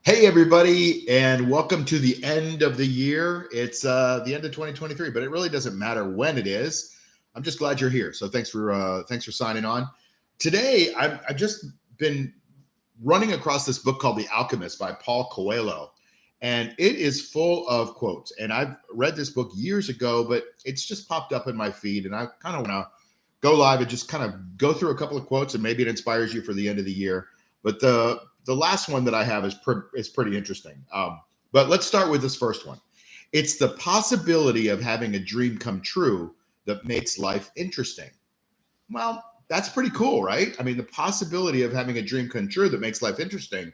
Hey, everybody, and welcome to the end of the year. It's the end of 2023, but it really doesn't matter when it is. I'm just glad you're here. So thanks for signing on. Today, I've just been running across this book called The Alchemist by Paul Coelho, and it is full of quotes. And I've read this book years ago, but it's just popped up in my feed, and I kind of want to go live and just kind of go through a couple of quotes, and maybe it inspires you for the end of the year. But the last one that I have is pretty interesting. But let's start with this first one. It's the possibility of having a dream come true that makes life interesting. Well, that's pretty cool, right? I mean, the possibility of having a dream come true that makes life interesting.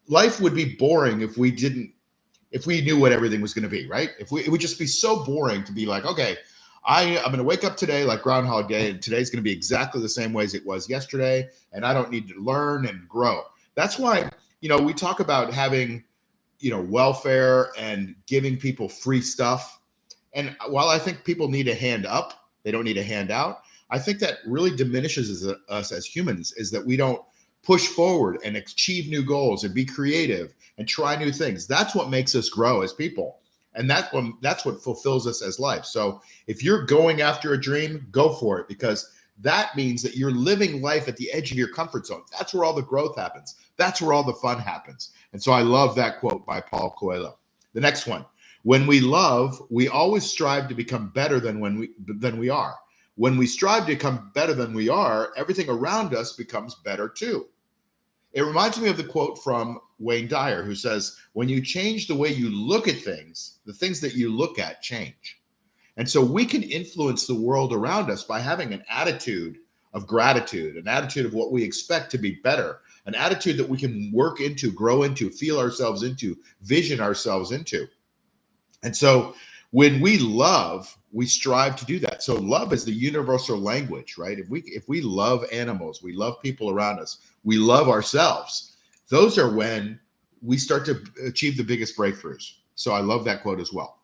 Life would be boring if we knew what everything was going to be, right? It would just be so boring to be like, okay, I'm going to wake up today like Groundhog Day, and today's going to be exactly the same way as it was yesterday, and I don't need to learn and grow. That's why, we talk about having, welfare and giving people free stuff. And while I think people need a hand up, they don't need a handout. I think that really diminishes us as humans is that we don't push forward and achieve new goals and be creative and try new things. That's what makes us grow as people. And that's what fulfills us as life. So if you're going after a dream, go for it, because that means that you're living life at the edge of your comfort zone. That's where all the growth happens. That's where all the fun happens. And so I love that quote by Paul Coelho. The next one: when we love, we always strive to become better than we are. When we strive to become better than we are, everything around us becomes better too. It reminds me of the quote from Wayne Dyer, who says, when you change the way you look at things, the things that you look at change. And so we can influence the world around us by having an attitude of gratitude, an attitude of what we expect to be better, an attitude that we can work into, grow into, feel ourselves into, vision ourselves into. And so when we love, we strive to do that. So love is the universal language, right? If we love animals, we love people around us, we love ourselves, those are when we start to achieve the biggest breakthroughs. So I love that quote as well.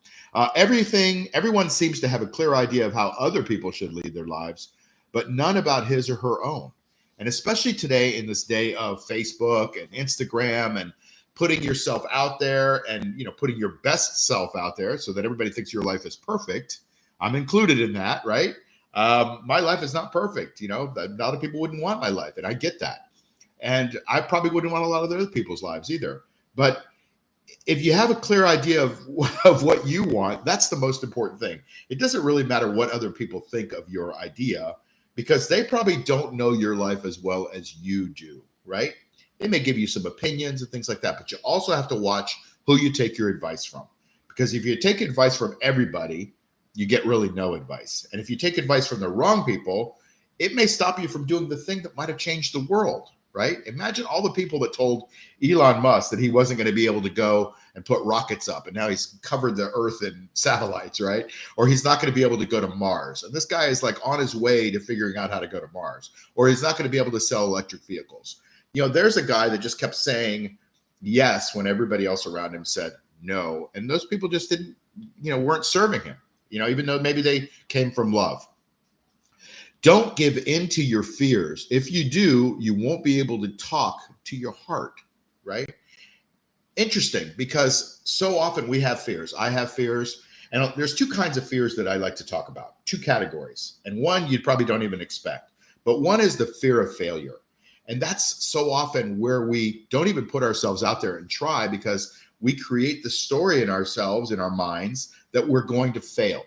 Everyone seems to have a clear idea of how other people should lead their lives, but none about his or her own. And especially today, in this day of Facebook and Instagram and putting yourself out there and putting your best self out there so that everybody thinks your life is perfect. I'm included in that, right? My life is not perfect. A lot of people wouldn't want my life, and I get that. And I probably wouldn't want a lot of other people's lives either. But if you have a clear idea of what you want, that's the most important thing. It doesn't really matter what other people think of your idea, because they probably don't know your life as well as you do, right? They may give you some opinions and things like that, but you also have to watch who you take your advice from. Because if you take advice from everybody, you get really no advice. And if you take advice from the wrong people, it may stop you from doing the thing that might have changed the world, right? Imagine all the people that told Elon Musk that he wasn't going to be able to go and put rockets up, and now he's covered the earth in satellites, right? Or he's not going to be able to go to Mars. And this guy is like on his way to figuring out how to go to Mars. Or he's not going to be able to sell electric vehicles. There's a guy that just kept saying yes when everybody else around him said no. And those people just didn't, weren't serving him, even though maybe they came from love. Don't give in to your fears. If you do, you won't be able to talk to your heart, right? Interesting, because so often we have fears. I have fears. And there's two kinds of fears that I like to talk about, two categories. And one you probably don't even expect. But one is the fear of failure. And that's so often where we don't even put ourselves out there and try, because we create the story in ourselves, in our minds, that we're going to fail.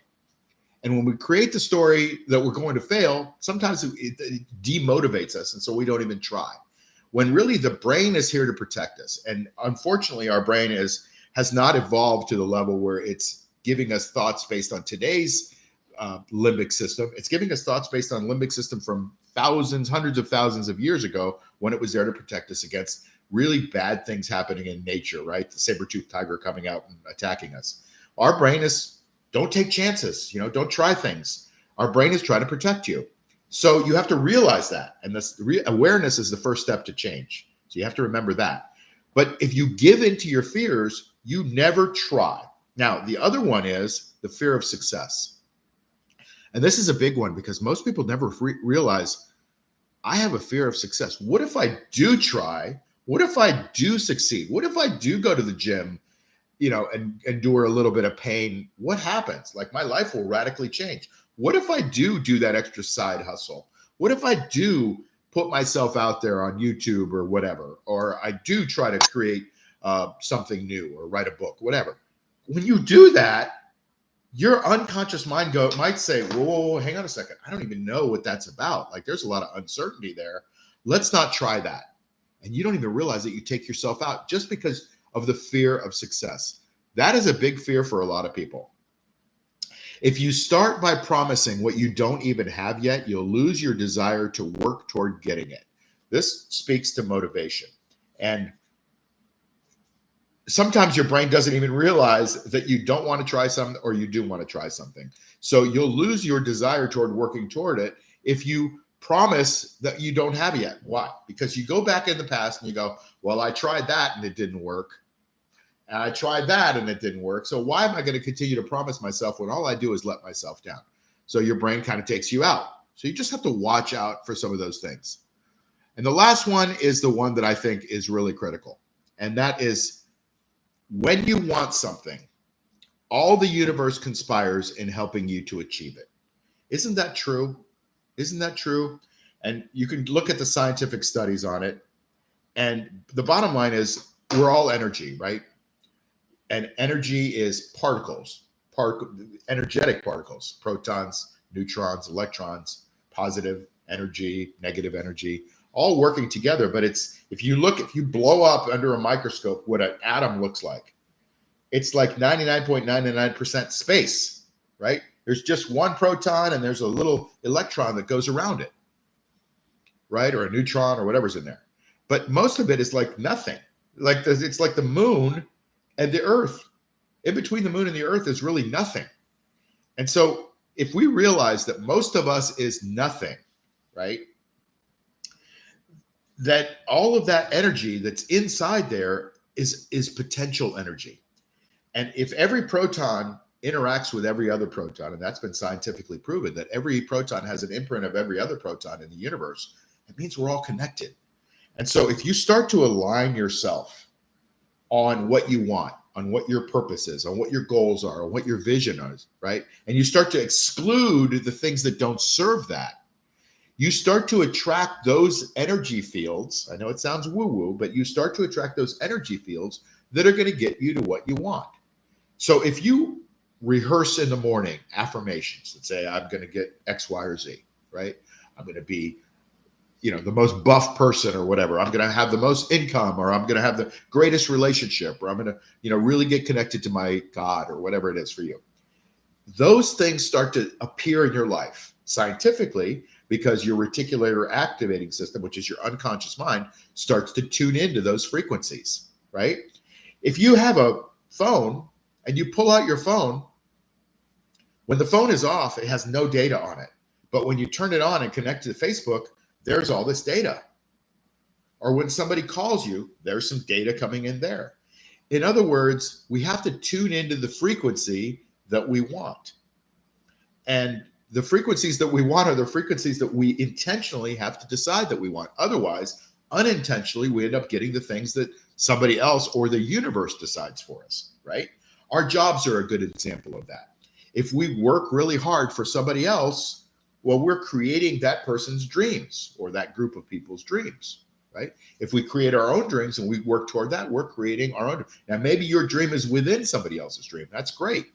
And when we create the story that we're going to fail, sometimes it demotivates us. And so we don't even try. When really the brain is here to protect us. And unfortunately, our brain has not evolved to the level where it's giving us thoughts based on today's limbic system. It's giving us thoughts based on limbic system from hundreds of thousands of years ago, when it was there to protect us against really bad things happening in nature, right? The saber-toothed tiger coming out and attacking us. Our brain is, don't take chances, don't try things. Our brain is trying to protect you. So you have to realize that. And this awareness is the first step to change. So you have to remember that. But if you give into your fears, you never try. Now, the other one is the fear of success. And this is a big one, because most people never realize, I have a fear of success. What if I do try? What if I do succeed? What if I do go to the gym, and endure a little bit of pain? What happens? Like, my life will radically change. What if I do that extra side hustle? What if I do put myself out there on YouTube or whatever, or I do try to create something new or write a book, whatever? When you do that, your unconscious mind might say, whoa, hang on a second. I don't even know what that's about. Like, there's a lot of uncertainty there. Let's not try that. And you don't even realize that you take yourself out just because of the fear of success. That is a big fear for a lot of people. If you start by promising what you don't even have yet, you'll lose your desire to work toward getting it. This speaks to motivation. And sometimes your brain doesn't even realize that you don't want to try something or you do want to try something. So you'll lose your desire toward working toward it if you promise that you don't have it yet. Why? Because you go back in the past and you go, well, I tried that and it didn't work. And I tried that and it didn't work. So why am I going to continue to promise myself when all I do is let myself down? So your brain kind of takes you out. So you just have to watch out for some of those things. And the last one is the one that I think is really critical. And that is, when you want something, all the universe conspires in helping you to achieve it. Isn't that true? Isn't that true? And you can look at the scientific studies on it. And the bottom line is, we're all energy, right? And energy is particles, energetic particles, protons, neutrons, electrons, positive energy, negative energy, all working together. But if you blow up under a microscope what an atom looks like, it's like 99.99% space, right? There's just one proton and there's a little electron that goes around it, right? Or a neutron or whatever's in there. But most of it is like nothing. It's like the moon and the earth. In between the moon and the earth is really nothing. And so if we realize that most of us is nothing, right? That all of that energy that's inside there is potential energy. And if every proton interacts with every other proton, and that's been scientifically proven that every proton has an imprint of every other proton in the universe, it means we're all connected. And so if you start to align yourself on what you want, on what your purpose is, on what your goals are, on what your vision is, right? And you start to exclude the things that don't serve that, you start to attract those energy fields. I know it sounds woo-woo, but you start to attract those energy fields that are going to get you to what you want. So if you rehearse in the morning affirmations that say, I'm going to get X, Y, or Z, right? I'm going to be the most buff person or whatever. I'm going to have the most income, or I'm going to have the greatest relationship, or I'm going to, really get connected to my God, or whatever it is for you. Those things start to appear in your life scientifically because your reticular activating system, which is your unconscious mind, starts to tune into those frequencies, right? If you have a phone and you pull out your phone, when the phone is off, it has no data on it. But when you turn it on and connect to Facebook, there's all this data. Or when somebody calls you, there's some data coming in there. In other words, we have to tune into the frequency that we want. And the frequencies that we want are the frequencies that we intentionally have to decide that we want. Otherwise, unintentionally, we end up getting the things that somebody else or the universe decides for us, right? Our jobs are a good example of that. If we work really hard for somebody else, well, we're creating that person's dreams or that group of people's dreams, right? If we create our own dreams and we work toward that, we're creating our own. Now, maybe your dream is within somebody else's dream. That's great.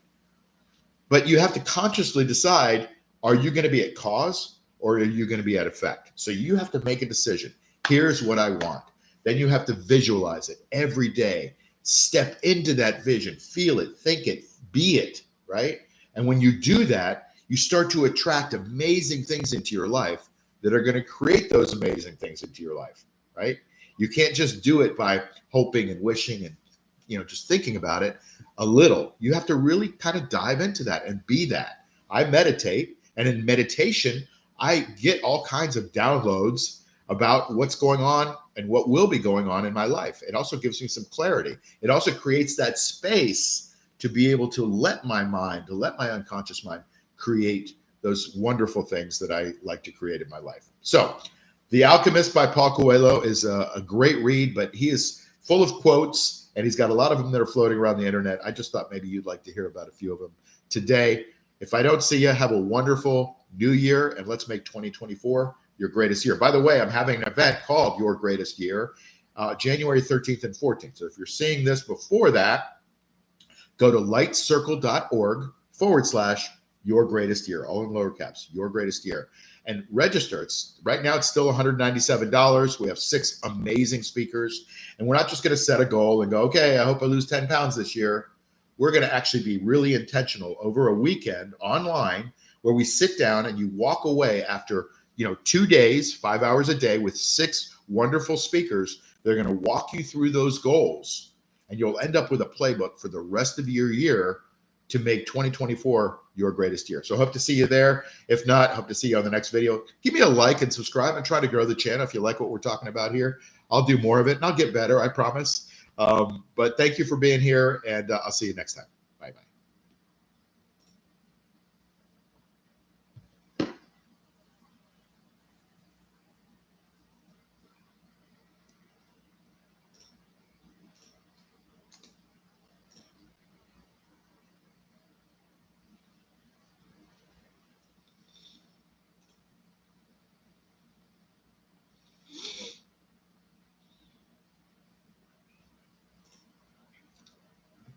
But you have to consciously decide, are you going to be at cause or are you going to be at effect? So you have to make a decision. Here's what I want. Then you have to visualize it every day. Step into that vision, feel it, think it, be it, right? And when you do that, you start to attract amazing things into your life that are going to create those amazing things into your life, right? You can't just do it by hoping and wishing and, just thinking about it a little. You have to really kind of dive into that and be that. I meditate, and in meditation, I get all kinds of downloads about what's going on and what will be going on in my life. It also gives me some clarity. It also creates that space to be able to let my unconscious mind create those wonderful things that I like to create in my life. So The Alchemist by Paul Coelho is a great read, but he is full of quotes and he's got a lot of them that are floating around the internet. I just thought maybe you'd like to hear about a few of them today. If I don't see you, have a wonderful new year and let's make 2024 your greatest year. By the way, I'm having an event called Your Greatest Year, January 13th and 14th. So if you're seeing this before that, go to lightcircle.org/ your greatest year, all in lower caps, your greatest year, and register. It's right now, it's still $197. We have 6 amazing speakers, and we're not just going to set a goal and go, okay, I hope I lose 10 pounds this year. We're going to actually be really intentional over a weekend online where we sit down and you walk away after 2 days, 5 hours a day with 6 wonderful speakers. They're going to walk you through those goals, and you'll end up with a playbook for the rest of your year to make 2024 your greatest year. So hope to see you there. If not, hope to see you on the next video. Give me a like and subscribe and try to grow the channel. If you like what we're talking about here, I'll do more of it and I'll get better, I promise. But thank you for being here, and I'll see you next time. Bye-bye.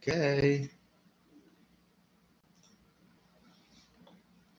Okay.